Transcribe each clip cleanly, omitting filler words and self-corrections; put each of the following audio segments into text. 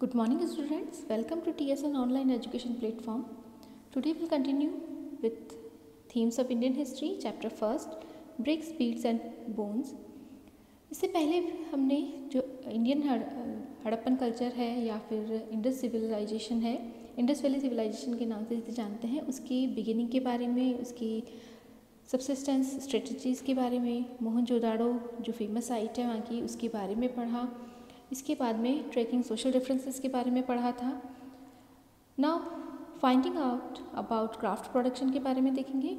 Good morning, students. Welcome to TSN online education platform. Today we'll continue with themes of Indian history, chapter first, bricks, beads and bones. इससे पहले हमने जो Indian Harappan culture है या फिर Indus civilisation है, Indus valley civilisation के नाम से जिसे जानते हैं, उसकी बिगिनिंग के बारे में, उसकी सबसिस्टेंस स्ट्रेटजीज़ के बारे में, मोहनजोदाड़ो जो फेमस साइट है वहाँ की, उसके बारे में पढ़ा। इसके बाद में ट्रैकिंग सोशल डिफरेंसेस के बारे में पढ़ा था। Now finding out about craft production के बारे में देखेंगे।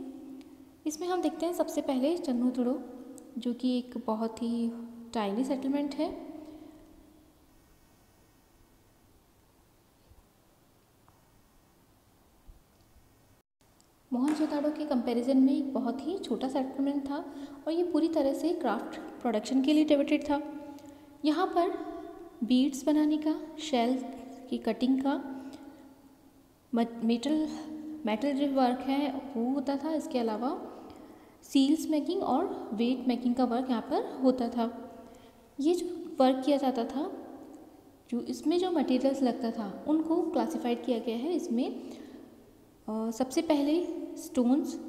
इसमें हम देखते हैं सबसे पहले चन्नूथुड़ो, जो कि एक बहुत ही टाइनी सेटलमेंट है। मोहनजोदाड़ो के कंपैरिजन में एक बहुत ही छोटा सेटलमेंट था और ये पूरी तरह से क्राफ्ट प्रोडक्शन के लिए डेडिकेटेड था। यहाँ पर बीड्स बनाने का, शेल की कटिंग का, मेटल जो वर्क है वो होता था। इसके अलावा सील्स मेकिंग और वेट मेकिंग का वर्क यहाँ पर होता था। ये जो वर्क किया जाता था, जो इसमें जो मटेरियल्स लगता था उनको क्लासिफाइड किया गया है। इसमें सबसे पहले stones,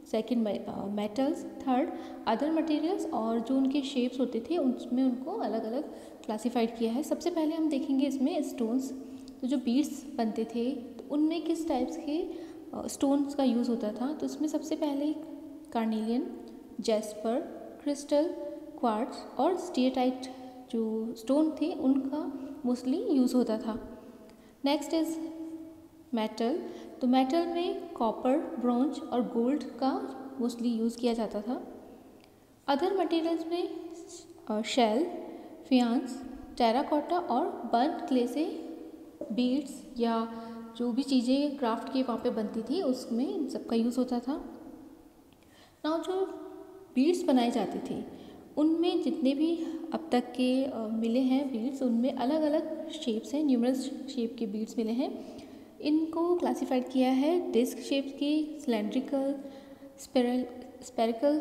second metals, third other materials और जो उनके शेप्स होते थे उसमें उनको अलग अलग क्लासिफाइड किया है। सबसे पहले हम देखेंगे इसमें स्टोन्स, तो जो बीड्स बनते थे तो उनमें किस टाइप्स के स्टोन्स का यूज़ होता था। तो इसमें सबसे पहले कार्नेलियन, जैस्पर, क्रिस्टल, क्वार्ट्ज और स्टीएटाइट जो स्टोन थे उनका मोस्टली यूज़ होता था। नेक्स्ट इज़ मेटल, तो मेटल में कॉपर, ब्रोंज और गोल्ड का मोस्टली यूज़ किया जाता था। अदर मटेरियल्स में शेल, फियांस, टेराकोटा और बर्न्ड क्ले से बीड्स या जो भी चीज़ें क्राफ्ट की वहाँ पे बनती थी उसमें इन सबका यूज़ होता था। नाउ जो बीड्स बनाए जाते थे उनमें जितने भी अब तक के मिले हैं बीड्स, उनमें अलग अलग शेप्स हैं, न्यूमरस शेप के बीड्स मिले हैं। इनको क्लासिफाइड किया है डिस्क शेप्स की, सिलेंड्रिकल, स्पेरिकल,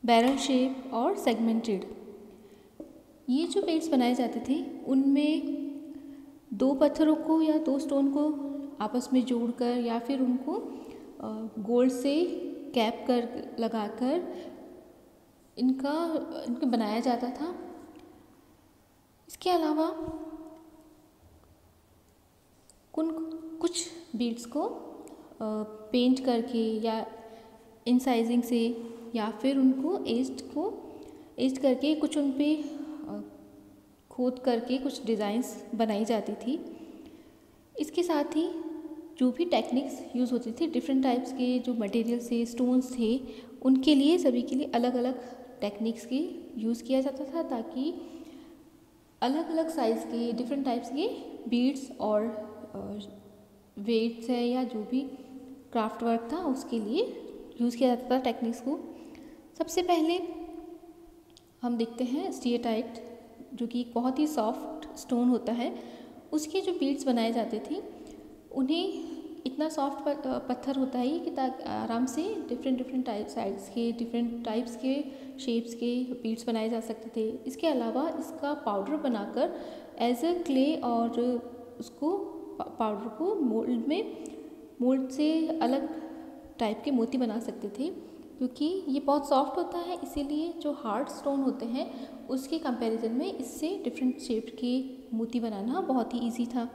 बैरल शेप और सेगमेंटेड। ये जो बीड्स बनाए जाते थे उनमें दो पत्थरों को या दो स्टोन को आपस में जोड़कर या फिर उनको गोल्ड से कैप कर लगाकर इनको बनाया जाता था। इसके अलावा कुछ बीड्स को पेंट करके या इंसाइजिंग से या फिर उनको एज्ड करके कुछ उन पे खोद करके कुछ डिज़ाइंस बनाई जाती थी। इसके साथ ही जो भी टेक्निक्स यूज़ होती थी, डिफरेंट टाइप्स के जो मटेरियल थे, स्टोन्स थे, उनके लिए सभी के लिए अलग अलग टेक्निक्स की यूज़ किया जाता था ताकि अलग अलग साइज़ के डिफरेंट टाइप्स के बीड्स और वेट्स है या जो भी क्राफ्ट वर्क था उसके लिए यूज़ किया जाता था टेक्निक्स को। सबसे पहले हम देखते हैं स्टीएटाइट, जो कि एक बहुत ही सॉफ्ट स्टोन होता है। उसके जो बीड्स बनाए जाते थे उन्हें इतना सॉफ्ट पत्थर होता है कि ताकि आराम से डिफरेंट साइड्स के डिफरेंट टाइप्स के शेप्स के बीड्स बनाए जा सकते थे। इसके अलावा इसका पाउडर बनाकर एज अ क्ले और उसको पाउडर को मोल्ड से अलग टाइप के मोती बना सकते थे। क्योंकि ये बहुत सॉफ्ट होता है इसीलिए जो हार्ड स्टोन होते हैं उसके कंपैरिजन में इससे डिफरेंट शेप के मोती बनाना बहुत ही इजी था।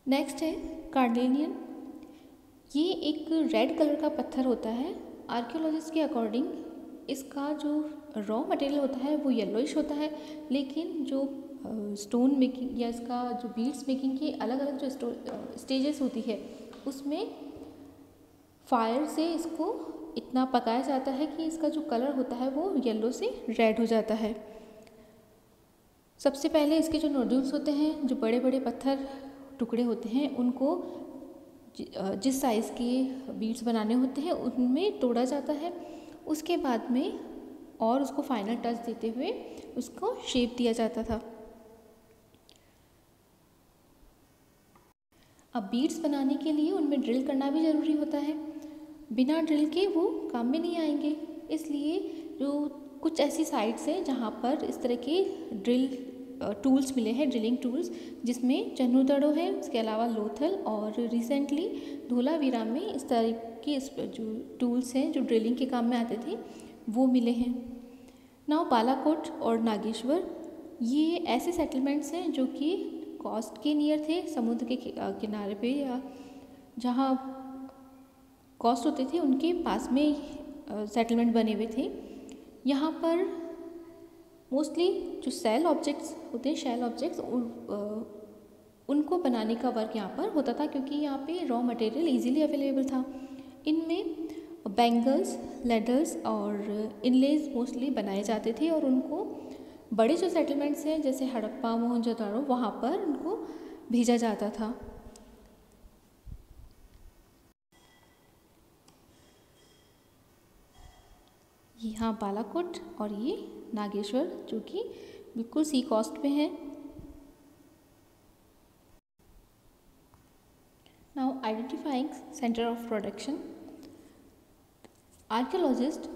नेक्स्ट है कार्नेलियन। ये एक रेड कलर का पत्थर होता है। आर्कियोलॉजिस्ट के अकॉर्डिंग इसका जो रॉ मटेरियल होता है वो येलोइश होता है, लेकिन जो स्टोन मेकिंग या इसका जो बीड्स मेकिंग की अलग अलग जो स्टेजेस होती है उसमें फायर से इसको इतना पकाया जाता है कि इसका जो कलर होता है वो येलो से रेड हो जाता है। सबसे पहले इसके जो नोड्यूल्स होते हैं, जो बड़े बड़े पत्थर टुकड़े होते हैं, उनको जिस साइज़ के बीड्स बनाने होते हैं उनमें तोड़ा जाता है। उसके बाद में और उसको फाइनल टच देते हुए उसको शेप दिया जाता था। अब बीड्स बनाने के लिए उनमें ड्रिल करना भी ज़रूरी होता है। बिना ड्रिल के वो काम में नहीं आएंगे, इसलिए जो कुछ ऐसी साइट्स हैं जहाँ पर इस तरह के ड्रिल टूल्स मिले हैं, ड्रिलिंग टूल्स, जिसमें चन्नूदड़ो है, उसके अलावा लोथल और रिसेंटली धोलावीरा में इस तरह के जो टूल्स हैं जो ड्रिलिंग के काम में आते थे वो मिले हैं। नाउ बालाकोट और नागेश्वर ये ऐसे सेटलमेंट्स हैं जो कि कोस्ट के नियर थे, समुद्र के किनारे पे या जहाँ कोस्ट होते थे उनके पास में सेटलमेंट बने हुए थे। यहाँ पर मोस्टली जो सेल ऑब्जेक्ट्स होते हैं, शेल ऑब्जेक्ट्स, उनको बनाने का वर्क यहाँ पर होता था क्योंकि यहाँ पे रॉ मटेरियल इजीली अवेलेबल था। इनमें बैंगल्स, लेडर्स और इनलेज मोस्टली बनाए जाते थे और उनको बड़े जो सेटलमेंट्स हैं जैसे हड़प्पा, मोहनजोदाड़ो, वहाँ पर उनको भेजा जाता था। यहाँ बालाकोट और ये नागेश्वर जो कि बिल्कुल सी कोस्ट पे है। Now identifying centre of production. Archaeologist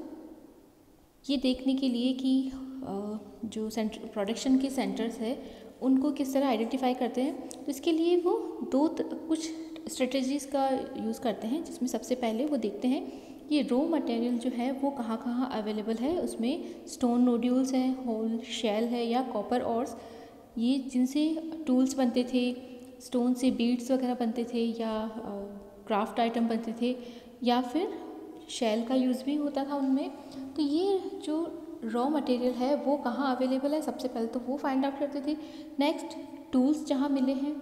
ये देखने के लिए कि जो सेंटर प्रोडक्शन के सेंटर्स है उनको किस तरह आइडेंटिफाई करते हैं, तो इसके लिए वो कुछ स्ट्रेटजीज़ का यूज़ करते हैं, जिसमें सबसे पहले वो देखते हैं ये रॉ मटेरियल जो है वो कहाँ कहाँ अवेलेबल है। उसमें स्टोन नोड्यूल्स हैं, होल शेल है या कॉपर ऑर्स, ये जिनसे टूल्स बनते थे, स्टोन से बीड्स वगैरह बनते थे या क्राफ्ट आइटम बनते थे, या फिर शेल का यूज़ भी होता था उनमें। तो ये जो रॉ मटेरियल है वो कहाँ अवेलेबल है, सबसे पहले तो वो फाइंड आउट करते थे। नेक्स्ट, टूल्स जहाँ मिले हैं,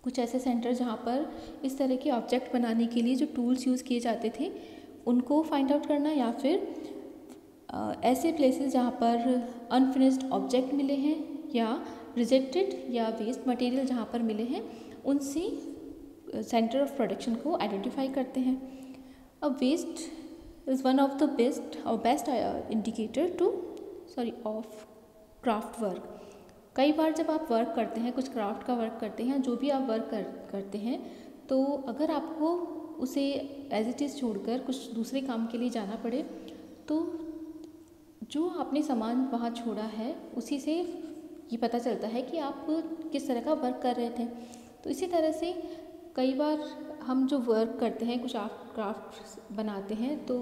कुछ ऐसे सेंटर जहाँ पर इस तरह के ऑब्जेक्ट बनाने के लिए जो टूल्स यूज़ किए जाते थे उनको फाइंड आउट करना, या फिर ऐसे प्लेसेस जहाँ पर अनफिनिश्ड ऑब्जेक्ट मिले हैं या रिजेक्टेड या वेस्ट मटेरियल जहाँ पर मिले हैं, उनसे सेंटर ऑफ प्रोडक्शन को आइडेंटिफाई करते हैं। अब waste is one of the best indicator of craft work. कई बार जब आप वर्क करते हैं, कुछ क्राफ्ट का वर्क करते हैं, जो भी आप वर्क करते हैं, तो अगर आपको उसे एज इट इज़ छोड़कर कुछ दूसरे काम के लिए जाना पड़े, तो जो आपने सामान वहाँ छोड़ा है उसी से ये पता चलता है कि आप किस तरह का वर्क कर रहे थे। तो इसी तरह से कई बार हम जो वर्क करते हैं, कुछ क्राफ्ट बनाते हैं, तो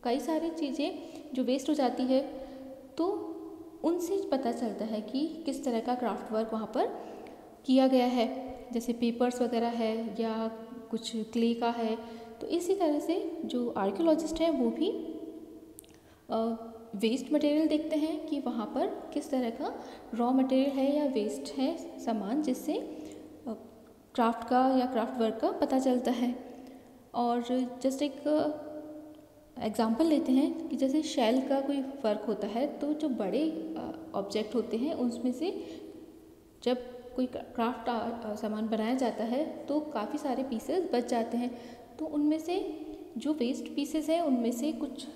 कई सारी चीज़ें जो वेस्ट हो जाती है तो उनसे पता चलता है कि किस तरह का क्राफ्ट वर्क वहाँ पर किया गया है, जैसे पेपर्स वगैरह है या कुछ क्ले का है। तो इसी तरह से जो आर्कियोलॉजिस्ट हैं वो भी वेस्ट मटेरियल देखते हैं कि वहाँ पर किस तरह का रॉ मटेरियल है या वेस्ट है सामान, जिससे क्राफ्ट का या क्राफ्ट वर्क का पता चलता है। और जस्ट एक एग्जांपल लेते हैं कि जैसे शेल का कोई वर्क होता है, तो जो बड़े ऑब्जेक्ट होते हैं उसमें से जब कोई क्राफ्ट सामान बनाया जाता है तो काफ़ी सारे पीसेस बच जाते हैं। तो उनमें से जो वेस्ट पीसेस हैं उनमें से कुछ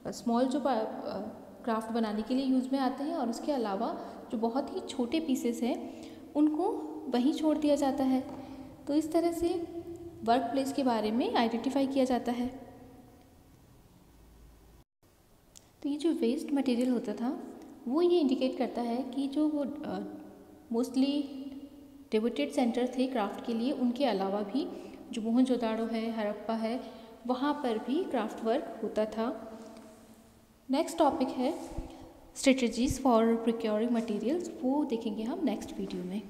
स्मॉल जो क्राफ्ट बनाने के लिए यूज़ में आते हैं, और उसके अलावा जो बहुत ही छोटे पीसेस हैं उनको वहीं छोड़ दिया जाता है। तो इस तरह से वर्क प्लेस के बारे में आइडेंटिफाई किया जाता है। तो ये जो वेस्ट मटेरियल होता था वो ये इंडिकेट करता है कि जो वो मोस्टली डिवोटेड सेंटर थे क्राफ्ट के लिए, उनके अलावा भी जो मोहनजोदाड़ो है, हड़प्पा है, वहाँ पर भी क्राफ्ट वर्क होता था। नेक्स्ट टॉपिक है स्ट्रेटजीज़ फॉर प्रोक्योरिंग मटेरियल्स, वो देखेंगे हम नेक्स्ट वीडियो में।